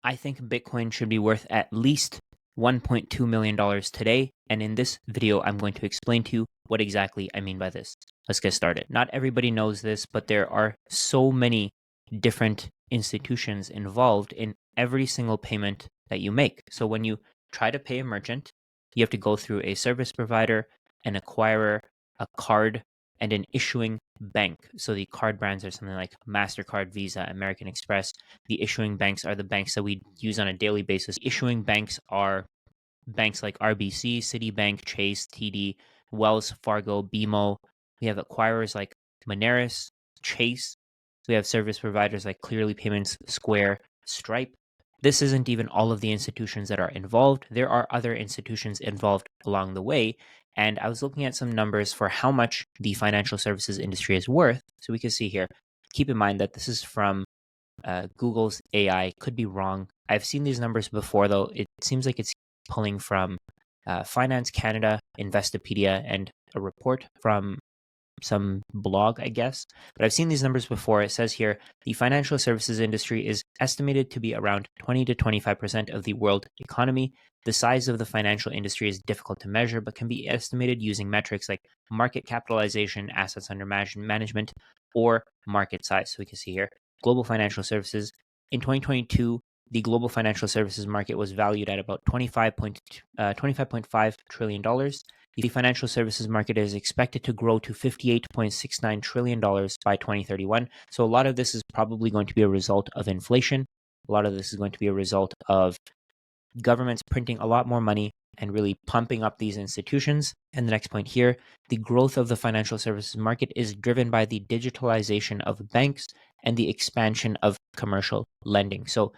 I think Bitcoin should be worth at least $1.2 million today. And in this video, I'm going to explain to you what exactly I mean by this. Let's get started. Not everybody knows this, but there are so many different institutions involved in every single payment that you make. So when you try to pay a merchant, you have to go through a service provider, an acquirer, a card, and an issuing bank. So the card brands are something like MasterCard, Visa, American Express. The issuing banks are the banks that we use on a daily basis. Issuing banks are banks like RBC, Citibank, Chase, TD, Wells Fargo, BMO. We have acquirers like Moneris, Chase. We have service providers like Clearly Payments, Square, Stripe. This isn't even all of the institutions that are involved. There are other institutions involved along the way. And I was looking at some numbers for how much the financial services industry is worth. So we can see here. Keep in mind that this is from Google's AI. Could be wrong. I've seen these numbers before, though. It seems like it's pulling from Finance Canada, Investopedia, and a report from some blog, I guess. But I've seen these numbers before. It says here the financial services industry is estimated to be around 20 to 25% of the world economy. The size of the financial industry is difficult to measure, but can be estimated using metrics like market capitalization, assets under management, or market size. So we can see here global financial services. In 2022, the global financial services market was valued at about $25.5 trillion. The financial services market is expected to grow to $58.69 trillion by 2031. So a lot of this is probably going to be a result of inflation. A lot of this is going to be a result of governments printing a lot more money and really pumping up these institutions. And the next point here, the growth of the financial services market is driven by the digitalization of banks and the expansion of commercial lending. So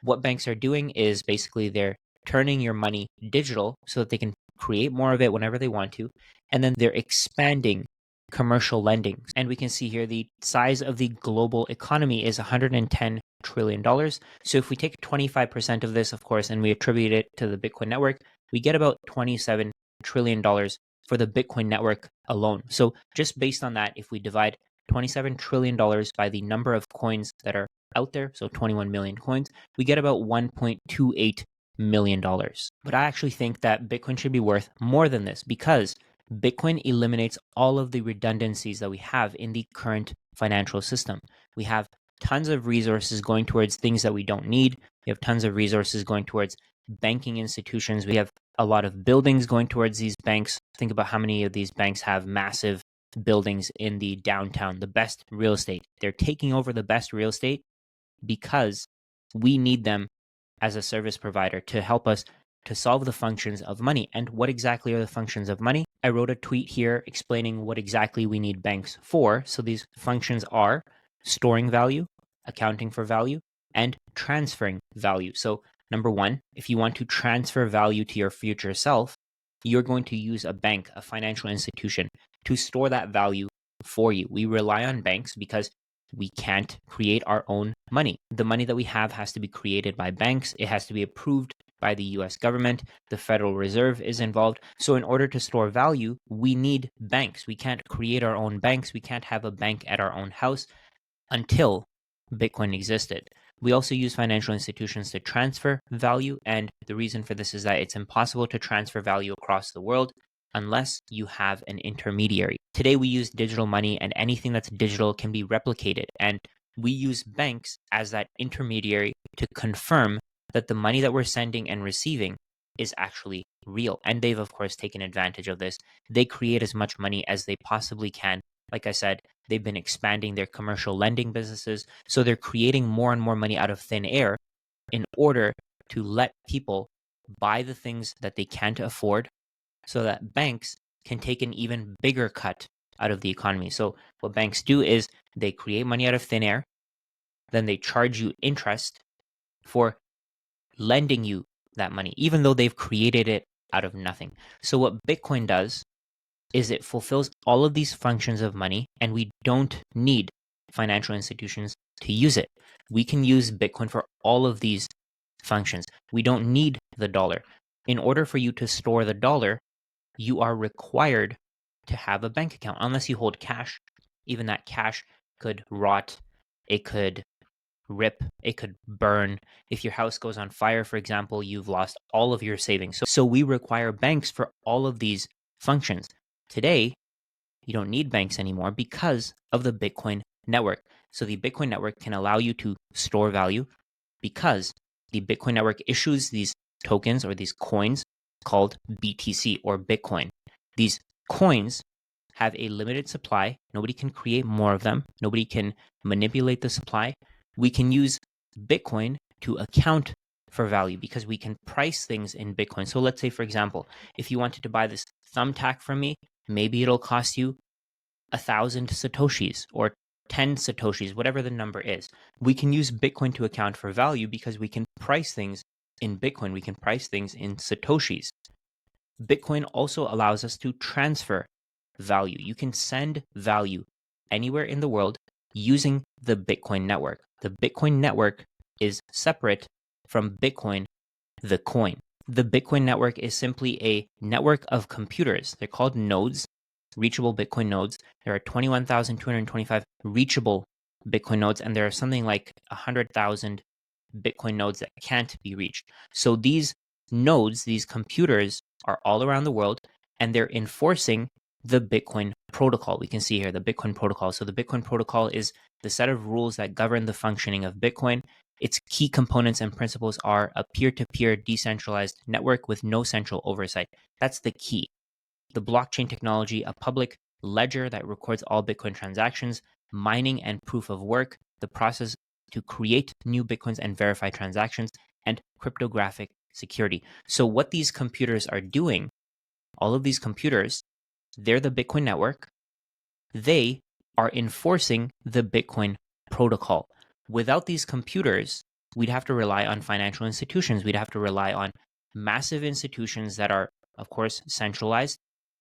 what banks are doing is basically they're turning your money digital so that they can create more of it whenever they want to. And then they're expanding commercial lending. And we can see here the size of the global economy is $110 trillion. So if we take 25% of this, of course, and we attribute it to the Bitcoin network, we get about $27 trillion for the Bitcoin network alone. So just based on that, if we divide $27 trillion by the number of coins that are out there, so 21 million coins, we get about $1.28 million. But I actually think that Bitcoin should be worth more than this because Bitcoin eliminates all of the redundancies that we have in the current financial system. We have tons of resources going towards things that we don't need. We have tons of resources going towards banking institutions. We have a lot of buildings going towards these banks. Think about how many of these banks have massive buildings in the downtown, the best real estate. They're taking over the best real estate because we need them as a service provider to help us to solve the functions of money. And what exactly are the functions of money? I wrote a tweet here explaining what exactly we need banks for. So these functions are storing value, accounting for value, and transferring value. So number one, if you want to transfer value to your future self, you're going to use a bank, a financial institution, to store that value for you. We rely on banks because we can't create our own money. The money that we have has to be created by banks. It has to be approved by the US government. The Federal Reserve is involved. So in order to store value, we need banks. We can't create our own banks. We can't have a bank at our own house until Bitcoin existed. We also use financial institutions to transfer value. And the reason for this is that it's impossible to transfer value across the world unless you have an intermediary. Today, we use digital money, and anything that's digital can be replicated. And we use banks as that intermediary to confirm that the money that we're sending and receiving is actually real. And they've, of course, taken advantage of this. They create as much money as they possibly can. Like I said, they've been expanding their commercial lending businesses. So they're creating more and more money out of thin air in order to let people buy the things that they can't afford so that banks can take an even bigger cut out of the economy. So what banks do is they create money out of thin air, then they charge you interest for lending you that money, even though they've created it out of nothing. So what Bitcoin does is it fulfills all of these functions of money, and we don't need financial institutions to use it. We can use Bitcoin for all of these functions. We don't need the dollar. In order for you to store the dollar, you are required to have a bank account unless you hold cash. Even that cash could rot. It could rip, it could burn. If your house goes on fire, for example, you've lost all of your savings. So we require banks for all of these functions. Today, you don't need banks anymore because of the Bitcoin network. So the Bitcoin network can allow you to store value because the Bitcoin network issues these tokens or these coins called BTC or Bitcoin. These coins have a limited supply. Nobody can create more of them. Nobody can manipulate the supply. We can use Bitcoin to account for value because we can price things in Bitcoin. So let's say, for example, if you wanted to buy this thumbtack from me, maybe it'll cost you 1,000 Satoshis or 10 Satoshis, whatever the number is. We can use Bitcoin to account for value because we can price things in Bitcoin. We can price things in Satoshis. Bitcoin also allows us to transfer value. You can send value anywhere in the world using the Bitcoin network. The Bitcoin network is separate from Bitcoin, the coin. The Bitcoin network is simply a network of computers. They're called nodes, reachable Bitcoin nodes. There are 21,225 reachable Bitcoin nodes, and there are something like 100,000 Bitcoin nodes that can't be reached. So these nodes, these computers, are all around the world, and they're enforcing the Bitcoin protocol. We can see here the Bitcoin protocol. So the Bitcoin protocol is the set of rules that govern the functioning of Bitcoin. Its key components and principles are a peer-to-peer decentralized network with no central oversight. That's the key. The blockchain technology, a public ledger that records all Bitcoin transactions, mining and proof of work, the process to create new Bitcoins and verify transactions, and cryptographic security. So what these computers are doing, all of these computers, they're the Bitcoin network. They are enforcing the Bitcoin protocol. Without these computers, we'd have to rely on financial institutions. We'd have to rely on massive institutions that are, of course, centralized.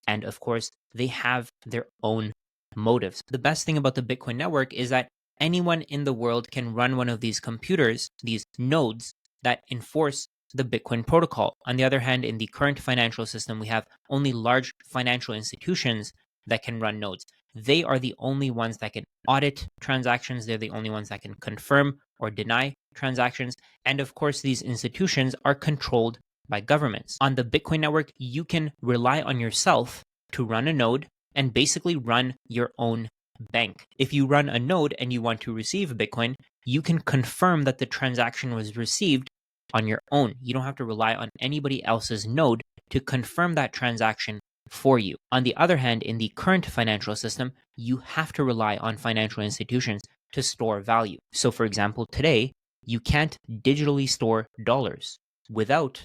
And of course, they have their own motives. The best thing about the Bitcoin network is that anyone in the world can run one of these computers, these nodes that enforce the Bitcoin protocol. On the other hand, in the current financial system, we have only large financial institutions that can run nodes. They are the only ones that can audit transactions. They're the only ones that can confirm or deny transactions. And of course, these institutions are controlled by governments. On the Bitcoin network, you can rely on yourself to run a node and basically run your own bank. If you run a node and you want to receive Bitcoin, you can confirm that the transaction was received on your own. You don't have to rely on anybody else's node to confirm that transaction for you. On the other hand, in the current financial system, you have to rely on financial institutions to store value. So for example, today, you can't digitally store dollars without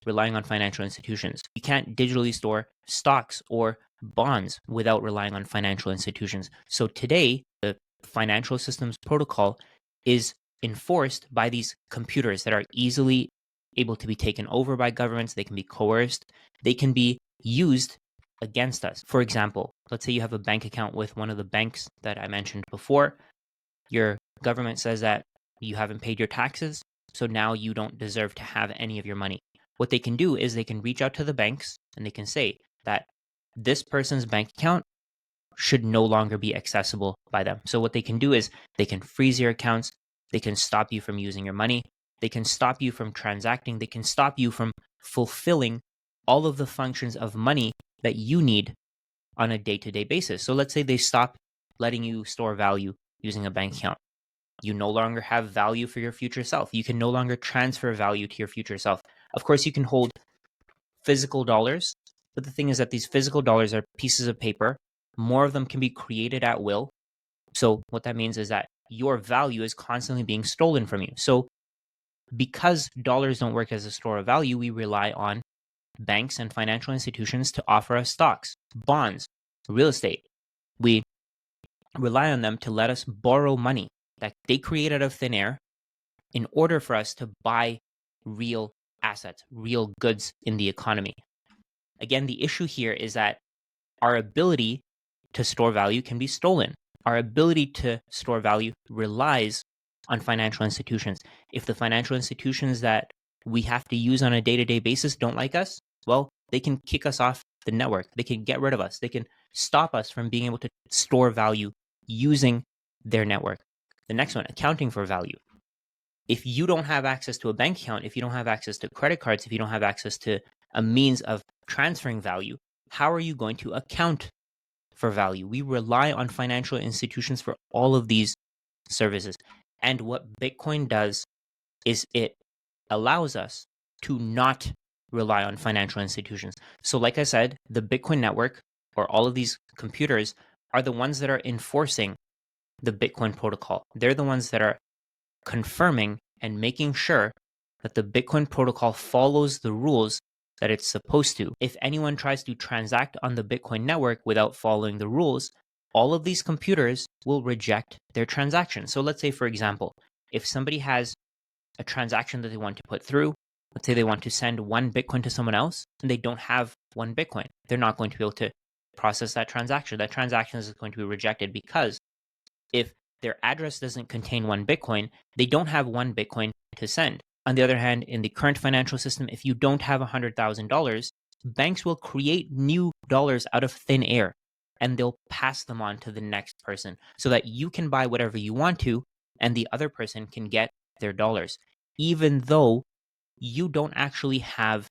relying on financial institutions. You can't digitally store stocks or bonds without relying on financial institutions. So today, the financial systems protocol is enforced by these computers that are easily able to be taken over by governments. They can be coerced. They can be used against us. For example, let's say you have a bank account with one of the banks that I mentioned before. Your government says that you haven't paid your taxes, so now you don't deserve to have any of your money. What they can do is they can reach out to the banks and they can say that this person's bank account should no longer be accessible by them. So what they can do is they can freeze your accounts, they can stop you from using your money, they can stop you from transacting, they can stop you from fulfilling all of the functions of money that you need on a day-to-day basis. So let's say they stop letting you store value using a bank account. You no longer have value for your future self. You can no longer transfer value to your future self. Of course, you can hold physical dollars, but the thing is that these physical dollars are pieces of paper. More of them can be created at will. So what that means is that your value is constantly being stolen from you. So because dollars don't work as a store of value, we rely on banks and financial institutions to offer us stocks, bonds, real estate. We rely on them to let us borrow money that they create out of thin air in order for us to buy real assets, real goods in the economy. Again, the issue here is that our ability to store value can be stolen. Our ability to store value relies on financial institutions. If the financial institutions that we have to use on a day-to-day basis don't like us, well, they can kick us off the network. They can get rid of us. They can stop us from being able to store value using their network. The next one, accounting for value. If you don't have access to a bank account, if you don't have access to credit cards, if you don't have access to a means of transferring value, how are you going to account for value? We rely on financial institutions for all of these services. And what Bitcoin does is it allows us to not rely on financial institutions. So, like I said, the Bitcoin network or all of these computers are the ones that are enforcing the Bitcoin protocol. They're the ones that are confirming and making sure that the Bitcoin protocol follows the rules that it's supposed to. If anyone tries to transact on the Bitcoin network without following the rules, all of these computers will reject their transaction. So let's say, for example, if somebody has a transaction that they want to put through, let's say they want to send 1 Bitcoin to someone else and they don't have 1 Bitcoin, they're not going to be able to process that transaction. That transaction is going to be rejected because if their address doesn't contain 1 Bitcoin, they don't have 1 Bitcoin to send. On the other hand, in the current financial system, if you don't have $100,000, banks will create new dollars out of thin air and they'll pass them on to the next person so that you can buy whatever you want to and the other person can get their dollars, even though you don't actually have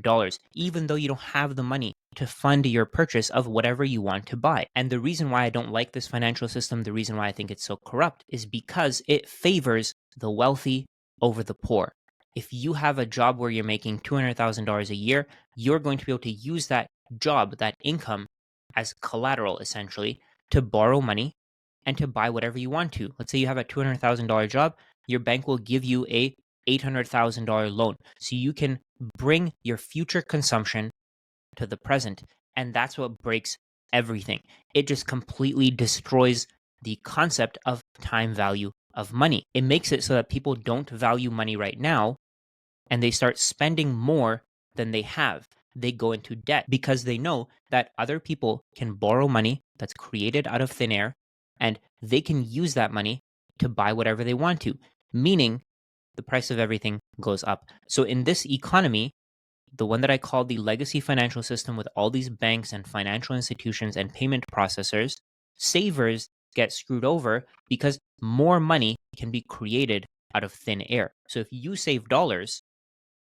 dollars, even though you don't have the money to fund your purchase of whatever you want to buy. And the reason why I don't like this financial system, the reason why I think it's so corrupt, is because it favors the wealthy over the poor. If you have a job where you're making $200,000 a year, you're going to be able to use that job, that income, as collateral essentially to borrow money and to buy whatever you want to. Let's say you have a $200,000 job, your bank will give you a $800,000 loan. So you can bring your future consumption to the present. And that's what breaks everything. It just completely destroys the concept of time value of money. It makes it so that people don't value money right now and they start spending more than they have. They go into debt because they know that other people can borrow money that's created out of thin air and they can use that money to buy whatever they want to, meaning the price of everything goes up. So in this economy, the one that I call the legacy financial system with all these banks and financial institutions and payment processors, savers get screwed over because more money can be created out of thin air. So if you save dollars,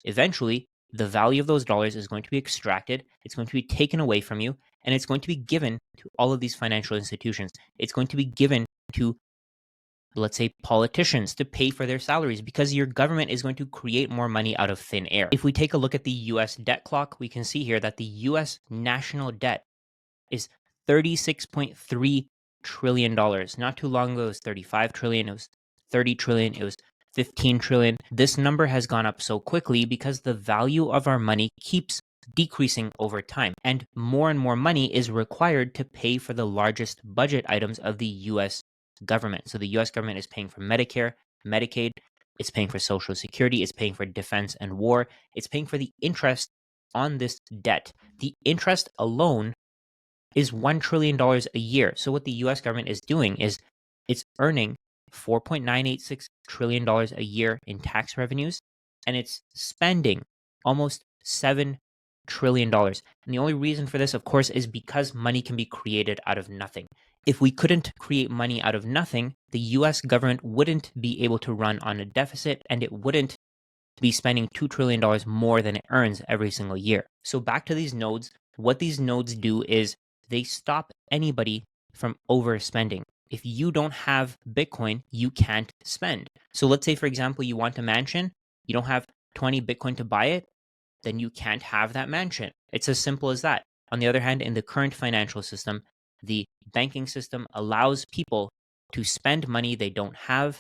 eventually the value of those dollars is going to be extracted, it's going to be taken away from you, and it's going to be given to all of these financial institutions. It's going to be given to, let's say, politicians to pay for their salaries because your government is going to create more money out of thin air. If we take a look at the US debt clock, we can see here that the US national debt is $36.3 trillion. Not too long ago, it was 35 trillion, it was 30 trillion, it was 15 trillion. This number has gone up so quickly because the value of our money keeps decreasing over time, and more money is required to pay for the largest budget items of the US government. So the US government is paying for Medicare, Medicaid, it's paying for Social Security, it's paying for defense and war, it's paying for the interest on this debt. The interest alone is $1 trillion a year. So what the US government is doing is it's earning $4.986 trillion a year in tax revenues, and it's spending almost $7 trillion. And the only reason for this, of course, is because money can be created out of nothing. If we couldn't create money out of nothing, the US government wouldn't be able to run on a deficit and it wouldn't be spending $2 trillion more than it earns every single year. So back to these nodes, what these nodes do is they stop anybody from overspending. If you don't have Bitcoin, you can't spend. So let's say, for example, you want a mansion, you don't have 20 Bitcoin to buy it, then you can't have that mansion. It's as simple as that. On the other hand, in the current financial system, the banking system allows people to spend money they don't have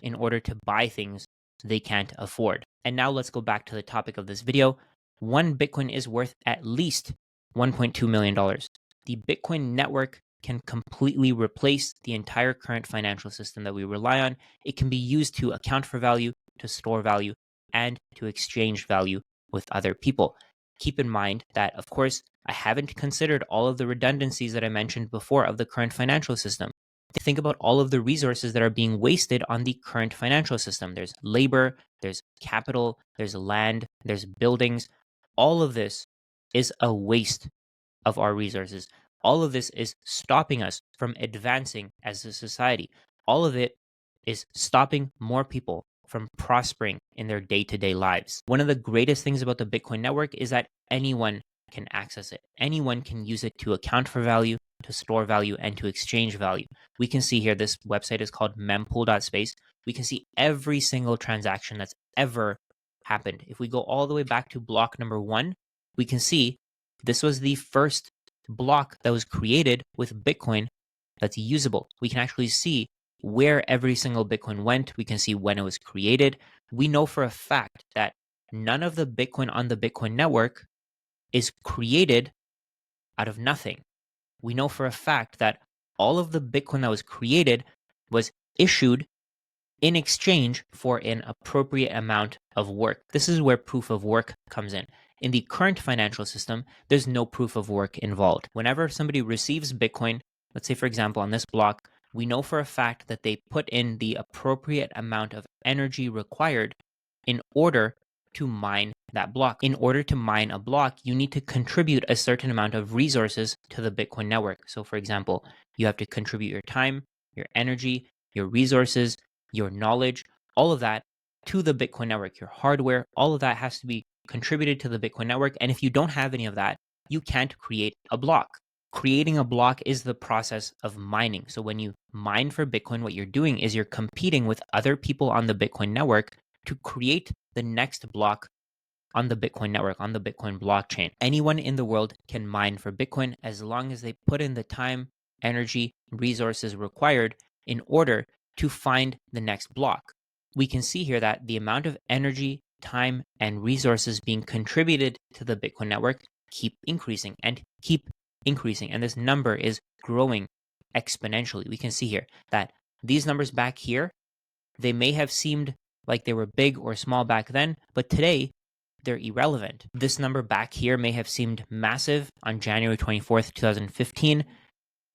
in order to buy things they can't afford. And now let's go back to the topic of this video. 1 Bitcoin is worth at least $1.2 million. The Bitcoin network can completely replace the entire current financial system that we rely on. It can be used to account for value, to store value, and to exchange value with other people. Keep in mind that, of course, I haven't considered all of the redundancies that I mentioned before of the current financial system. Think about all of the resources that are being wasted on the current financial system. There's labor, there's capital, there's land, there's buildings. All of this is a waste of our resources. All of this is stopping us from advancing as a society. All of it is stopping more people from prospering in their day-to-day lives. One of the greatest things about the Bitcoin network is that anyone can access it. Anyone can use it to account for value, to store value, and to exchange value. We can see here, this website is called mempool.space. We can see every single transaction that's ever happened. If we go all the way back to block number 1, we can see this was the first block that was created with Bitcoin that's usable. We can actually see where every single Bitcoin went. We can see when it was created. We know for a fact that none of the Bitcoin on the Bitcoin network is created out of nothing. We know for a fact that all of the Bitcoin that was created was issued in exchange for an appropriate amount of work. This is where proof of work comes in. In the current financial system, there's no proof of work involved. Whenever somebody receives Bitcoin, let's say, for example, on this block, we know for a fact that they put in the appropriate amount of energy required in order to mine that block. In order to mine a block, you need to contribute a certain amount of resources to the Bitcoin network. So, for example, you have to contribute your time, your energy, your resources, your knowledge, all of that to the Bitcoin network, your hardware, all of that has to be contributed to the Bitcoin network. And if you don't have any of that, you can't create a block. Creating a block is the process of mining. So when you mine for Bitcoin, what you're doing is you're competing with other people on the Bitcoin network to create the next block on the Bitcoin network, on the Bitcoin blockchain. Anyone in the world can mine for Bitcoin as long as they put in the time, energy, resources required in order to find the next block. We can see here that the amount of energy, time, and resources being contributed to the Bitcoin network keep increasing and keep increasing. And this number is growing exponentially. We can see here that these numbers back here, they may have seemed like they were big or small back then, but today they're irrelevant. This number back here may have seemed massive on January 24th, 2015.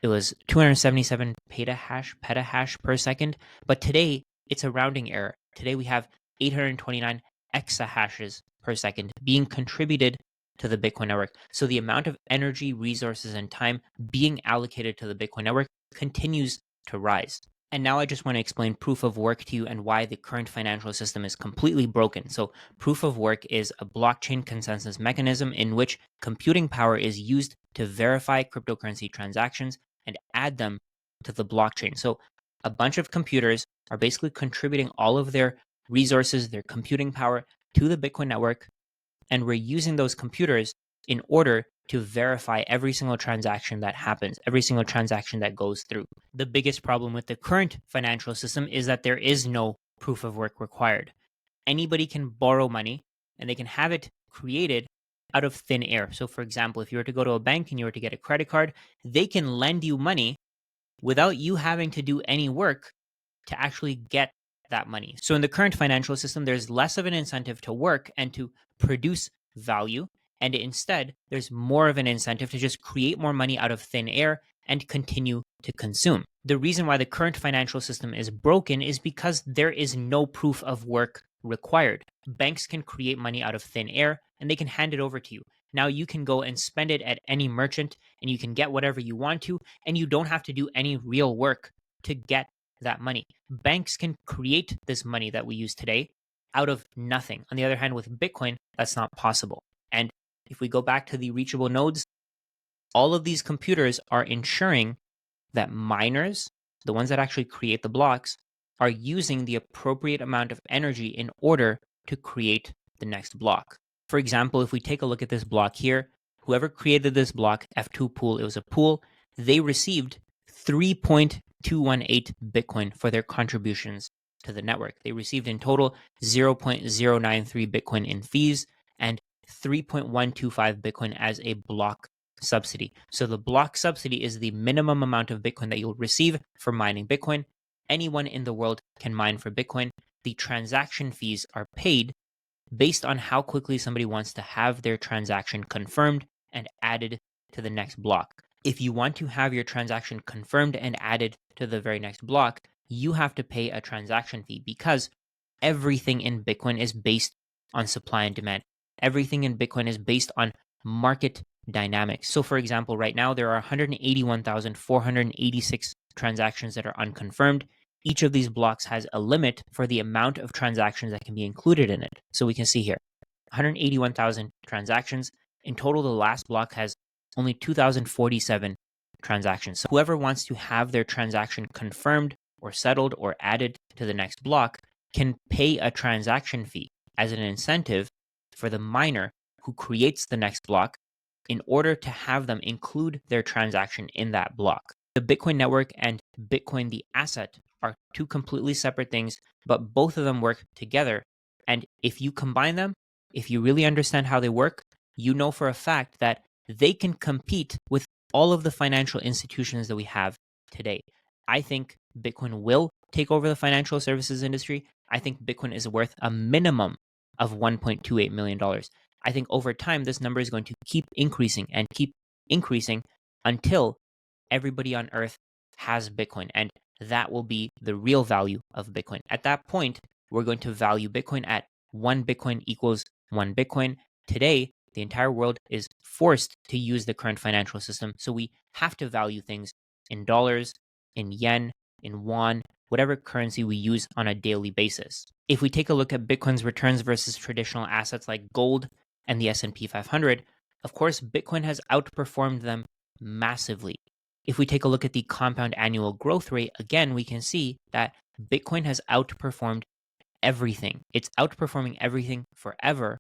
It was 277 petahash per second, but today it's a rounding error. Today we have 829 exahashes per second being contributed to the Bitcoin network. So the amount of energy, resources, and time being allocated to the Bitcoin network continues to rise. And now I just want to explain proof of work to you and why the current financial system is completely broken. So proof of work is a blockchain consensus mechanism in which computing power is used to verify cryptocurrency transactions and add them to the blockchain. So a bunch of computers are basically contributing all of their resources, their computing power to the Bitcoin network, and we're using those computers in order to verify every single transaction that happens, every single transaction that goes through. The biggest problem with the current financial system is that there is no proof of work required. Anybody can borrow money and they can have it created out of thin air. So for example, if you were to go to a bank and you were to get a credit card, they can lend you money without you having to do any work to actually get that money. So in the current financial system, there's less of an incentive to work and to produce value. And instead, there's more of an incentive to just create more money out of thin air and continue to consume. The reason why the current financial system is broken is because there is no proof of work required. Banks can create money out of thin air and they can hand it over to you. Now you can go and spend it at any merchant and you can get whatever you want to, and you don't have to do any real work to get that money. Banks can create this money that we use today out of nothing. On the other hand, with Bitcoin, that's not possible. And if we go back to the reachable nodes, all of these computers are ensuring that miners, the ones that actually create the blocks, are using the appropriate amount of energy in order to create the next block. For example, if we take a look at this block here, whoever created this block, F2 pool, it was a pool, they received 3.218 Bitcoin for their contributions to the network. They received in total 0.093 Bitcoin in fees and 3.125 Bitcoin as a block subsidy. So the block subsidy is the minimum amount of Bitcoin that you'll receive for mining Bitcoin. Anyone in the world can mine for Bitcoin. The transaction fees are paid based on how quickly somebody wants to have their transaction confirmed and added to the next block. If you want to have your transaction confirmed and added to the very next block, you have to pay a transaction fee because everything in Bitcoin is based on supply and demand. Everything in Bitcoin is based on market dynamics. So for example, right now there are 181,486 transactions that are unconfirmed. each of these blocks has a limit for the amount of transactions that can be included in it. So we can see here, 181,000 transactions. In total, the last block has only 2,047 transactions. So whoever wants to have their transaction confirmed or settled or added to the next block can pay a transaction fee as an incentive for the miner who creates the next block in order to have them include their transaction in that block. The Bitcoin network and Bitcoin, the asset, are two completely separate things, but both of them work together. And if you combine them, if you really understand how they work, you know for a fact that they can compete with all of the financial institutions that we have today. I think Bitcoin will take over the financial services industry. I think Bitcoin is worth a minimum of $1.28 million. I think over time, this number is going to keep increasing and keep increasing until everybody on Earth has Bitcoin. And that will be the real value of Bitcoin. At that point, we're going to value Bitcoin at 1 Bitcoin equals 1 Bitcoin. Today, the entire world is forced to use the current financial system. So we have to value things in dollars, in yen, in won, whatever currency we use on a daily basis. If we take a look at Bitcoin's returns versus traditional assets like gold and the S&P 500, of course, Bitcoin has outperformed them massively. If we take a look at the compound annual growth rate, again, we can see that Bitcoin has outperformed everything. It's outperforming everything forever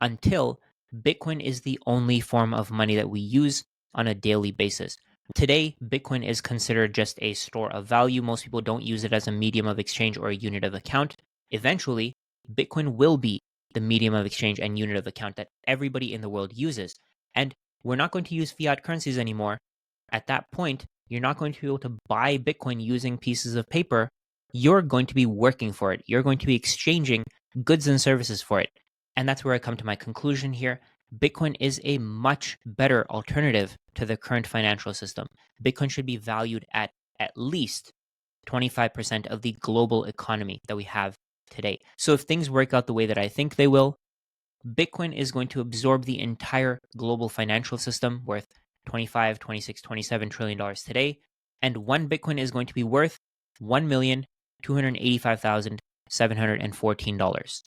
until Bitcoin is the only form of money that we use on a daily basis. Today, Bitcoin is considered just a store of value. Most people don't use it as a medium of exchange or a unit of account. Eventually, Bitcoin will be the medium of exchange and unit of account that everybody in the world uses. And we're not going to use fiat currencies anymore. At that point, you're not going to be able to buy Bitcoin using pieces of paper. You're going to be working for it. You're going to be exchanging goods and services for it. And that's where I come to my conclusion here. Bitcoin is a much better alternative to the current financial system. Bitcoin should be valued at least 25% of the global economy that we have today. So if things work out the way that I think they will, Bitcoin is going to absorb the entire global financial system worth 25, 26, 27 trillion dollars today, and one Bitcoin is going to be worth $1,285,714.